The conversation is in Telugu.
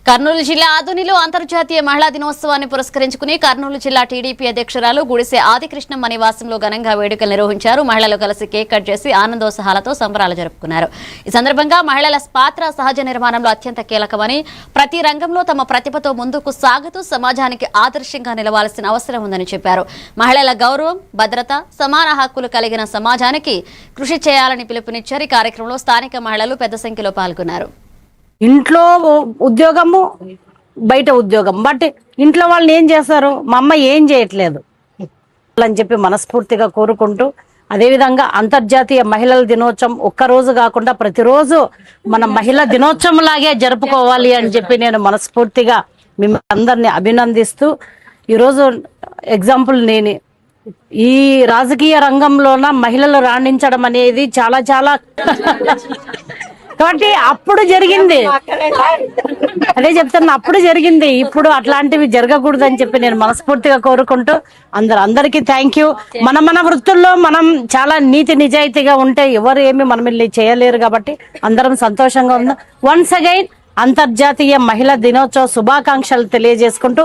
కర్నూలు జిల్లా ఆదోనిలో అంతర్జాతీయ మహిళా దినోత్సవాన్ని పురస్కరించుకుని కర్నూలు జిల్లా టీడీపీ అధ్యక్షురాలు గుడిసె ఆదికృష్ణమ్మ నివాసంలో ఘనంగా వేడుకలు నిర్వహించారు. మహిళలు కలిసి కేక్ కట్ చేసి ఆనందోత్సాహాలతో సంబరాలు జరుపుకున్నారు. ఈ సందర్భంగా మహిళల పాత్ర సహజ నిర్మాణంలో అత్యంత కీలకమని, ప్రతి రంగంలో తమ ప్రతిభతో ముందుకు సాగుతూ సమాజానికి ఆదర్శంగా నిలవాల్సిన అవసరం ఉందని చెప్పారు. మహిళల గౌరవం, భద్రత, సమాన హక్కులు కలిగిన సమాజానికి కృషి చేయాలని పిలుపునిచ్చారు. ఈ కార్యక్రమంలో స్థానిక మహిళలు పెద్ద సంఖ్యలో పాల్గొన్నారు. ఇంట్లో ఉద్యోగము, బయట ఉద్యోగం, బట్ ఇంట్లో వాళ్ళు ఏం చేస్తారు, మా అమ్మ ఏం చేయట్లేదు అని చెప్పి మనస్ఫూర్తిగా కోరుకుంటూ, అదేవిధంగా అంతర్జాతీయ మహిళల దినోత్సవం ఒక్కరోజు కాకుండా ప్రతిరోజు మన మహిళా దినోత్సవం లాగే జరుపుకోవాలి అని చెప్పి నేను మనస్ఫూర్తిగా మిమ్మల్ని అందరినీ అభినందిస్తూ, ఈరోజు ఎగ్జాంపుల్ నేను ఈ రాజకీయ రంగంలోన మహిళలు రాణించడం అనేది చాలా చాలా కాబట్టి అప్పుడు జరిగింది, అదే చెప్తున్నా, అప్పుడు జరిగింది. ఇప్పుడు అట్లాంటివి జరగకూడదు అని చెప్పి నేను మనస్ఫూర్తిగా కోరుకుంటూ అందరికీ థ్యాంక్ యూ. మన వృత్తుల్లో మనం చాలా నీతి నిజాయితీగా ఉంటే ఎవరు ఏమి మనల్ని చేయలేరు. కాబట్టి అందరం సంతోషంగా ఉన్నాం. వన్స్ అగైన్ అంతర్జాతీయ మహిళా దినోత్సవ శుభాకాంక్షలు తెలియజేసుకుంటూ